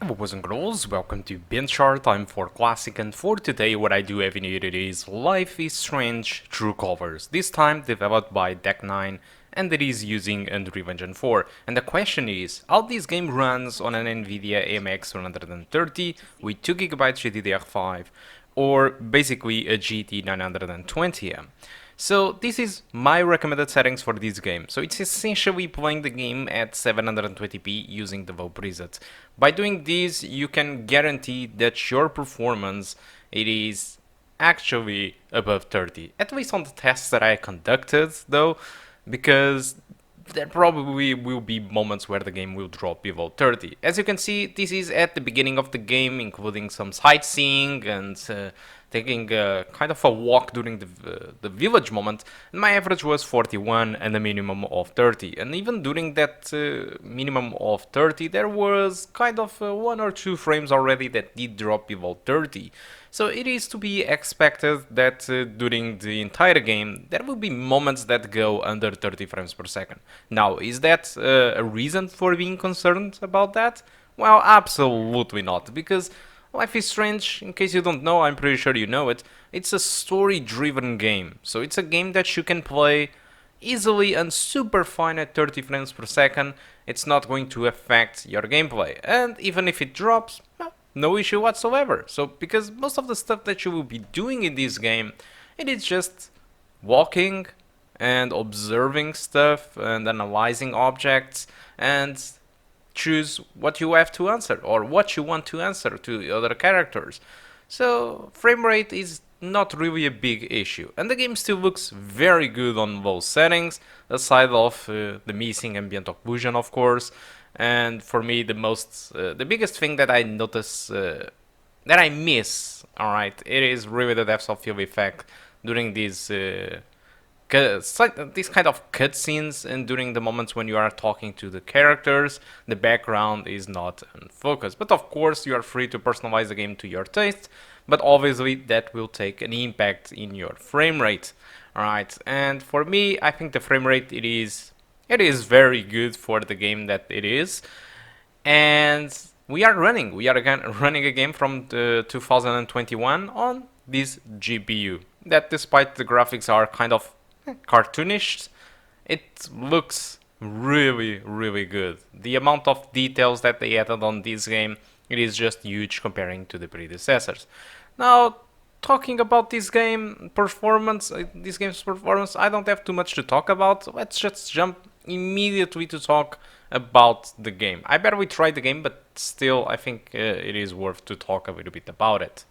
Hello boys and girls, welcome to BenchART. I'm for Classic, and for today what I do have in here is Life is Strange True Colors, this time developed by Deck 9 and it is using Unreal Engine 4. And the question is, how this game runs on an Nvidia MX130 with 2GB GDDR5 or basically a GT 920M. So this is my recommended settings for this game. So it's essentially playing the game at 720p using the low presets. By doing this, you can guarantee that your performance it is actually above 30. At least on the tests that I conducted though, because there probably will be moments where the game will drop below 30. As you can see, this is at the beginning of the game, including some sightseeing and taking kind of a walk during the village moment. And my average was 41 and a minimum of 30. And even during that minimum of 30, there was kind of 1 or 2 frames already that did drop below 30. So it is to be expected that during the entire game there will be moments that go under 30 frames per second. Now, is that a reason for being concerned about that? Well, absolutely not, because Life is Strange, in case you don't know, I'm pretty sure you know it, it's a story-driven game. So it's a game that you can play easily and super fine at 30 frames per second. It's not going to affect your gameplay. And even if it drops, well, no issue whatsoever. So because most of the stuff that you will be doing in this game, it is just walking and observing stuff and analyzing objects and choose what you have to answer or what you want to answer to other characters. So frame rate is not really a big issue, and the game still looks very good on low settings, aside of the missing ambient occlusion, of course. And for me, the biggest thing that I notice that I miss, alright, it is really the depth of field effect during these kind of cutscenes and during the moments when you are talking to the characters. The background is not unfocused, but of course you are free to personalize the game to your taste, but obviously that will take an impact in your frame rate. Alright, and for me, I think the frame rate it is very good for the game that it is. And we are again running a game from 2021 on this GPU that, despite the graphics are kind of cartoonish, it looks really good. The amount of details that they added on this game, it is just huge comparing to the predecessors. Now, talking about this game's performance, I don't have too much to talk about. Let's just jump immediately to talk about the game. I barely tried the game, but still I think it is worth to talk a little bit about it.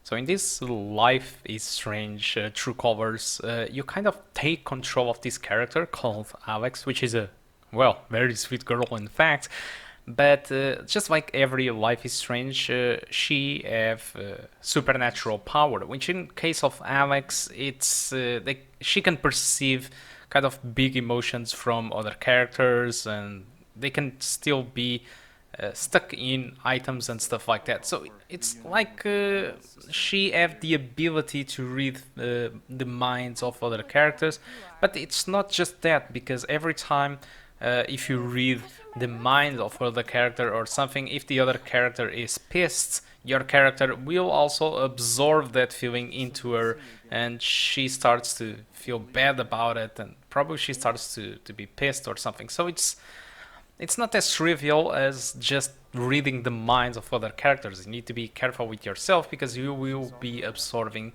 So in this Life is Strange True Colors, you kind of take control of this character called Alex, which is a, well, very sweet girl in fact. But just like every Life is Strange, she have supernatural power, which in case of Alex, it's she can perceive kind of big emotions from other characters, and they can still be stuck in items and stuff like that. So it's like she have the ability to read the minds of other characters, but it's not just that, because every time if you read the mind of other character or something, if the other character is pissed, your character will also absorb that feeling into her, and she starts to feel bad about it, and probably she starts to be pissed or something. So it's not as trivial as just reading the minds of other characters. You need to be careful with yourself, because you will be absorbing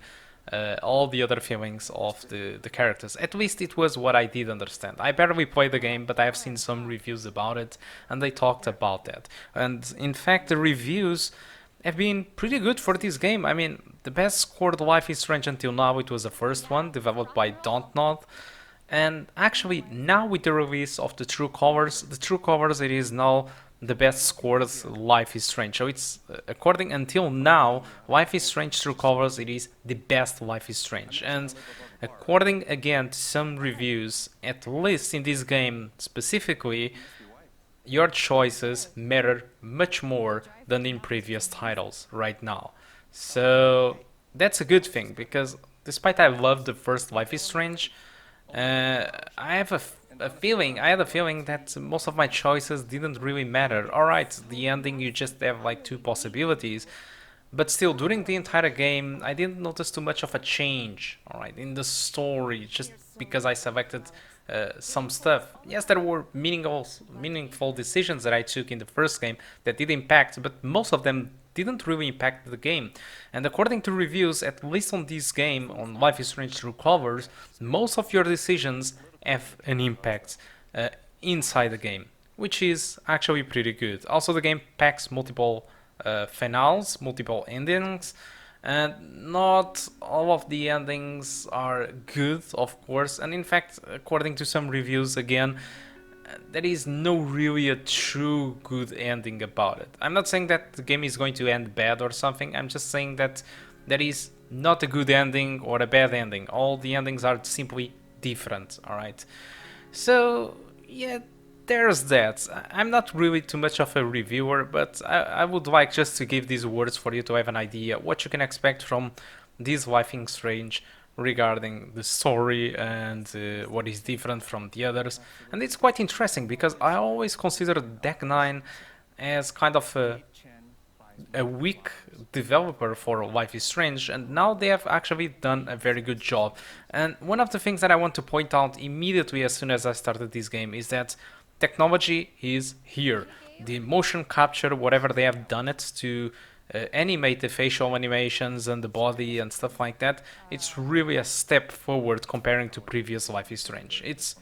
all the other feelings of the characters. At least it was what I did understand. I barely played the game, but I have seen some reviews about it, and they talked about that. And in fact, the reviews have been pretty good for this game. I mean, the best scored Life is Strange until now, it was the first one, developed by Dontnod. And actually, now with the release of the True Colors, it is now the best scored Life is Strange. So it's, according until now, Life is Strange True Colors, it is the best Life is Strange. And according again to some reviews, at least in this game specifically, your choices matter much more than in previous titles right now. So that's a good thing, because despite I love the first Life is Strange, I have a feeling. I had a feeling that most of my choices didn't really matter. Alright, the ending you just have like two possibilities. But still, during the entire game, I didn't notice too much of a change, alright, in the story, just because I selected some stuff. Yes, there were meaningful decisions that I took in the first game that did impact, but most of them didn't really impact the game. And according to reviews, at least on this game, on Life is Strange True Colors, most of your decisions have an impact inside the game, which is actually pretty good. Also, the game packs multiple finales, multiple endings, and not all of the endings are good, of course. And in fact, according to some reviews, again, there is no really a true good ending about it. I'm not saying that the game is going to end bad or something. I'm just saying that there is not a good ending or a bad ending. All the endings are simply different. All right. So yeah, there's that. I'm not really too much of a reviewer, but I would like just to give these words for you to have an idea what you can expect from this Life is Strange regarding the story and what is different from the others. And it's quite interesting because I always consider Deck 9 as kind of a weak developer for Life is Strange, and now they have actually done a very good job. And one of the things that I want to point out immediately as soon as I started this game is that technology is here. The motion capture, whatever they have done it to animate the facial animations and the body and stuff like that, it's really a step forward comparing to previous Life is Strange. It's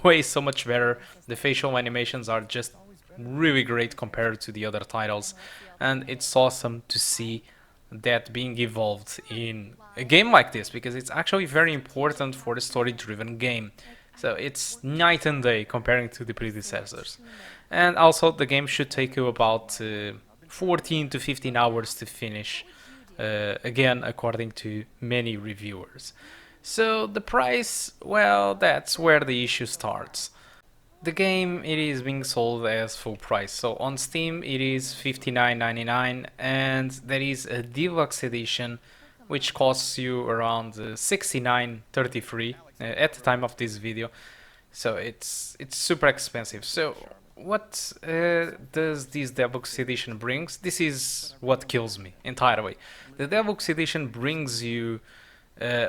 way so much better. The facial animations are just really great compared to the other titles, and it's awesome to see that being evolved in a game like this, because it's actually very important for a story-driven game. So it's night and day comparing to the predecessors. And also the game should take you about 14 to 15 hours to finish, again according to many reviewers. So the price, well, that's where the issue starts. The game, it is being sold as full price. So on Steam it is $59.99, and there is a deluxe edition which costs you around $69.33 at the time of this video. So it's super expensive. So what does this deluxe edition brings? This is what kills me entirely. The deluxe edition brings you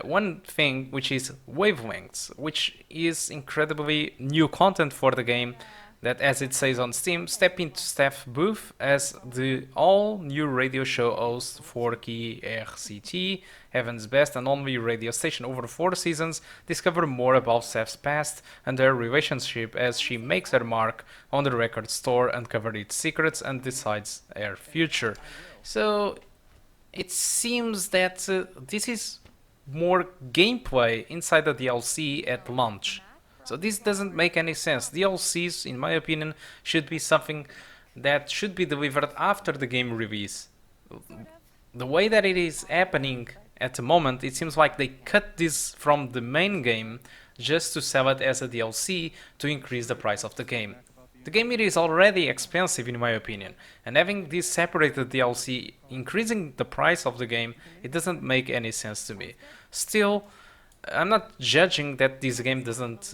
one thing, which is wavelengths, which is incredibly new content for the game, that, as it says on Steam, step into Steph booth as the all-new radio show host for KRCT, Heaven's Best and only radio station over 4 seasons. Discover more about Steph's past and their relationship as she makes her mark on the record store, uncover its secrets and decides her future. So it seems that this is more gameplay inside the DLC at launch. So this doesn't make any sense. DLCs, in my opinion, should be something that should be delivered after the game release. The way that it is happening at the moment, it seems like they cut this from the main game just to sell it as a DLC to increase the price of the game. The game, it is already expensive in my opinion, and having this separated DLC increasing the price of the game, it doesn't make any sense to me. Still, I'm not judging that this game doesn't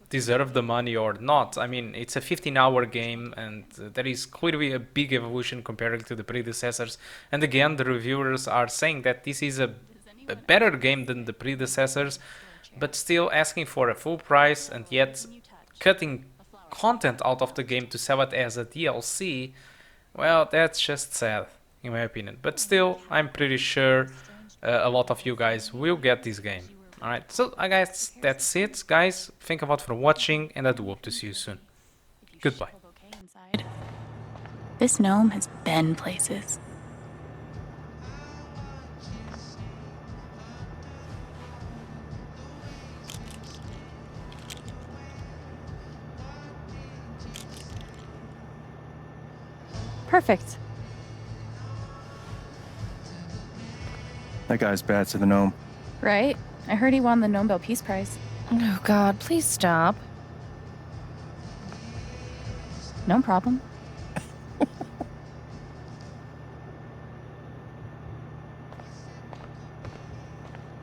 deserve the money or not. I mean, it's a 15-hour game, and there is clearly a big evolution compared to the predecessors. And again, the reviewers are saying that this is a better game than the predecessors, but still asking for a full price and yet cutting content out of the game to sell it as a DLC. Well, that's just sad, in my opinion. But still, I'm pretty sure a lot of you guys will get this game. Alright, so I guess that's it, guys. Thank you a lot for watching, and I do hope to see you soon. Goodbye. This gnome has been places. Perfect. That guy's bad to the gnome. Right? I heard he won the Nobel Peace Prize. Oh God, please stop. No problem.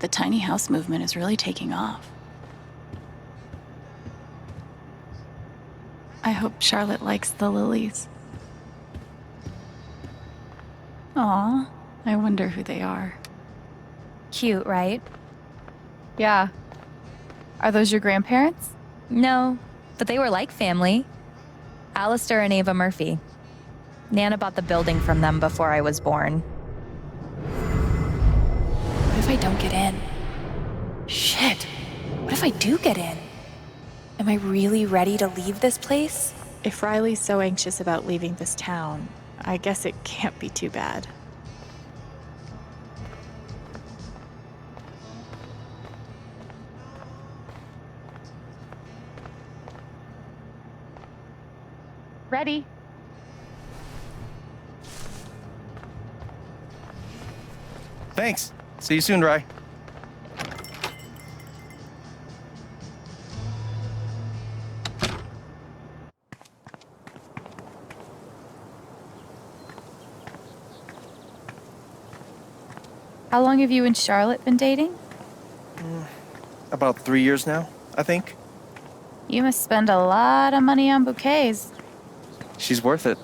The tiny house movement is really taking off. hope Charlotte likes the lilies. Aw, I wonder who they are. Cute, right? Yeah. Are those your grandparents? No, but they were like family. Alistair and Ava Murphy. Nana bought the building from them before I was born. What if I don't get in? Shit. What if I do get in? Am I really ready to leave this place? If Riley's so anxious about leaving this town, I guess it can't be too bad. Ready? Thanks. See you soon, Rye. How long have you and Charlotte been dating? About 3 years now, I think. You must spend a lot of money on bouquets. She's worth it.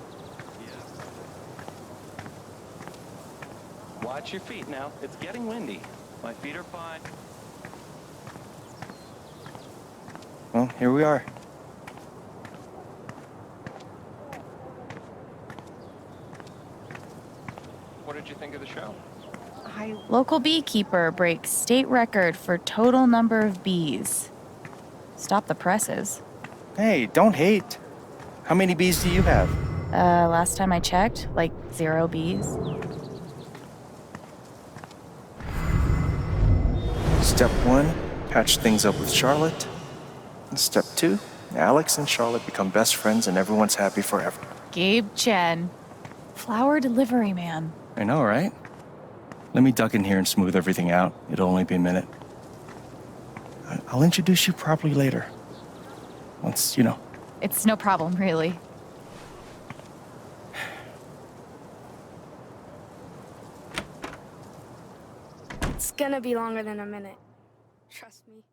Watch your feet now. It's getting windy. My feet are fine. Well, here we are. What did you think of the show? Local beekeeper breaks state record for total number of bees. Stop the presses. Hey, don't hate. How many bees do you have? Last time I checked, like 0 bees. Step 1, patch things up with Charlotte. And Step 2, Alex and Charlotte become best friends and everyone's happy forever. Gabe Chen. Flower delivery man. I know, right? Let me duck in here and smooth everything out. It'll only be a minute. I'll introduce you properly later. Once, It's no problem, really. It's gonna be longer than a minute. Trust me.